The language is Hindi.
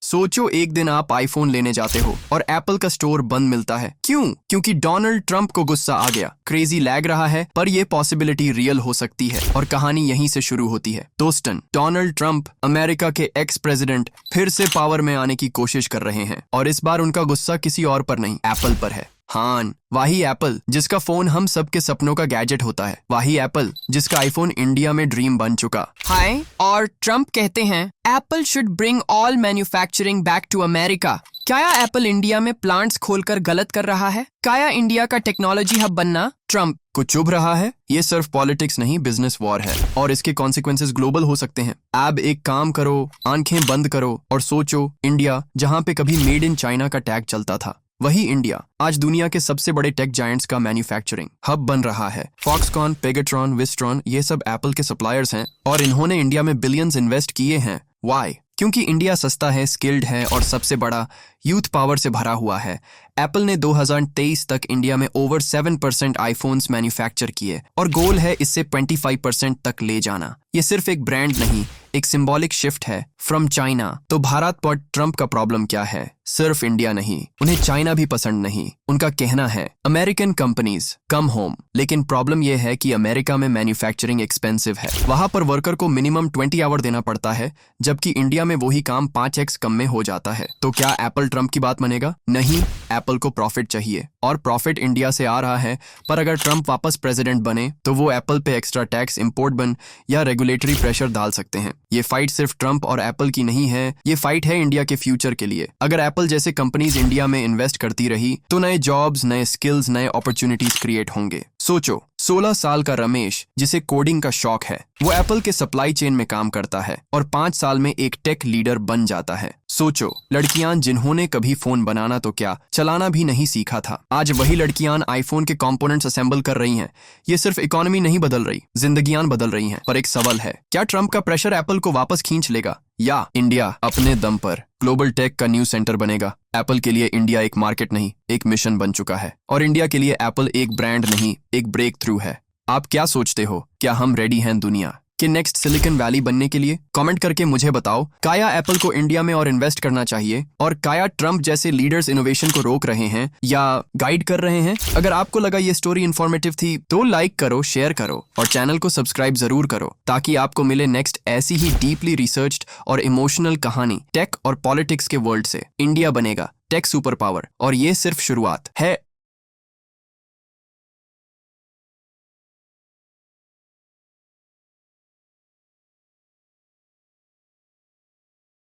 सोचो एक दिन आप आईफोन लेने जाते हो और एप्पल का स्टोर बंद मिलता है। क्यों? क्योंकि डोनाल्ड ट्रंप को गुस्सा आ गया। क्रेजी लैग रहा है, पर यह पॉसिबिलिटी रियल हो सकती है और कहानी यहीं से शुरू होती है। दोस्तन, डोनाल्ड ट्रंप अमेरिका के एक्स प्रेसिडेंट फिर से पावर में आने की कोशिश कर रहे हैं और इस बार उनका गुस्सा किसी और पर नहीं, एप्पल पर है। हाँ, वही एप्पल जिसका फोन हम सबके सपनों का गैजेट होता है, वही एप्पल जिसका आईफोन इंडिया में ड्रीम बन चुका। हाय, और ट्रंप कहते हैं Apple should bring all manufacturing back to America. क्या एप्पल इंडिया में प्लांट्स खोलकर गलत कर रहा है? क्या इंडिया का टेक्नोलॉजी हब बनना ट्रंप को चुभ रहा है? ये सिर्फ पॉलिटिक्स नहीं, बिजनेस वॉर है और इसके कॉन्सिक्वेंसेस ग्लोबल हो सकते हैं। अब एक काम करो, आंखें बंद करो और सोचो, इंडिया जहां पे कभी मेड इन चाइना का टैग चलता था, वही इंडिया आज दुनिया के सबसे बड़े टेक जायंट्स का मैन्युफैक्चरिंग हब बन रहा है। फॉक्सकॉन, पेगाट्रॉन, विस्ट्रॉन, ये सब एप्पल के सप्लायर्स हैं और इन्होंने इंडिया में बिलियंस इन्वेस्ट किए हैं। व्हाई? क्योंकि इंडिया सस्ता है, स्किल्ड है और सबसे बड़ा यूथ पावर से भरा हुआ है। एप्पल ने 2023 तक इंडिया में ओवर 7% आईफोन्स मैन्युफैक्चर किए और गोल है इससे 25% तक ले जाना। ये सिर्फ एक ब्रांड नहीं, एक सिंबॉलिक शिफ्ट है फ्रॉम चाइना। तो भारत पर ट्रंप का प्रॉब्लम क्या है? सिर्फ इंडिया नहीं, उन्हें चाइना भी पसंद नहीं। उनका कहना है अमेरिकन कंपनीज कम होम, लेकिन प्रॉब्लम यह है कि अमेरिका में मैन्युफैक्चरिंग एक्सपेंसिव है। वहां पर वर्कर को मिनिमम 20 आवर देना पड़ता है, जबकि इंडिया में वही काम 5x कम में हो जाता है। तो क्या एप्पल ट्रंप की बात मानेगा? नहीं, एप्पल को प्रॉफिट चाहिए और प्रॉफिट इंडिया से आ रहा है। पर अगर ट्रंप वापस प्रेसिडेंट बने तो वो एप्पल पे एक्स्ट्रा टैक्स, इंपोर्ट बन या रेगुलेटरी प्रेशर डाल सकते हैं। ये फाइट सिर्फ ट्रंप और एप्पल की नहीं है, ये फाइट है इंडिया के फ्यूचर के लिए। अगर एप्पल जैसे कंपनीज इंडिया में इन्वेस्ट करती रही तो नए जॉब्स, नए स्किल्स, नए अपॉर्चुनिटीज क्रिएट होंगे। सोचो, 16 साल का रमेश जिसे कोडिंग का शौक है, वो एप्पल के सप्लाई चेन में काम करता है और 5 साल में एक टेक लीडर बन जाता है। सोचो, लड़कियां जिन्होंने कभी फोन बनाना तो क्या चलाना भी नहीं सीखा था, आज वही लड़कियां आईफोन के कंपोनेंट्स असेंबल कर रही हैं। ये सिर्फ इकोनॉमी नहीं बदल रही, जिंदगियां बदल रही हैं। पर एक सवाल है, क्या ट्रंप का प्रेशर एप्पल को वापस खींच लेगा या इंडिया अपने दम पर ग्लोबल टेक का न्यू सेंटर बनेगा? एप्पल के लिए इंडिया एक मार्केट नहीं, एक मिशन बन चुका है और इंडिया के लिए एप्पल एक ब्रांड नहीं, एक ब्रेक थ्रू है। आप क्या सोचते हो? क्या हम रेडी हैं दुनिया कि नेक्स्ट सिलिकॉन वैली बनने के लिए? कमेंट करके मुझे बताओ, क्या एप्पल को इंडिया में और इन्वेस्ट करना चाहिए और क्या ट्रंप जैसे लीडर्स इनोवेशन को रोक रहे हैं या गाइड कर रहे हैं? अगर आपको लगा ये स्टोरी इन्फॉर्मेटिव थी तो लाइक करो, शेयर करो और चैनल को सब्सक्राइब जरूर करो, ताकि आपको मिले नेक्स्ट ऐसी ही डीपली रिसर्च्ड और इमोशनल कहानी टेक और पॉलिटिक्स के वर्ल्ड से। इंडिया बनेगा टेक सुपर पावर और ये सिर्फ शुरुआत है।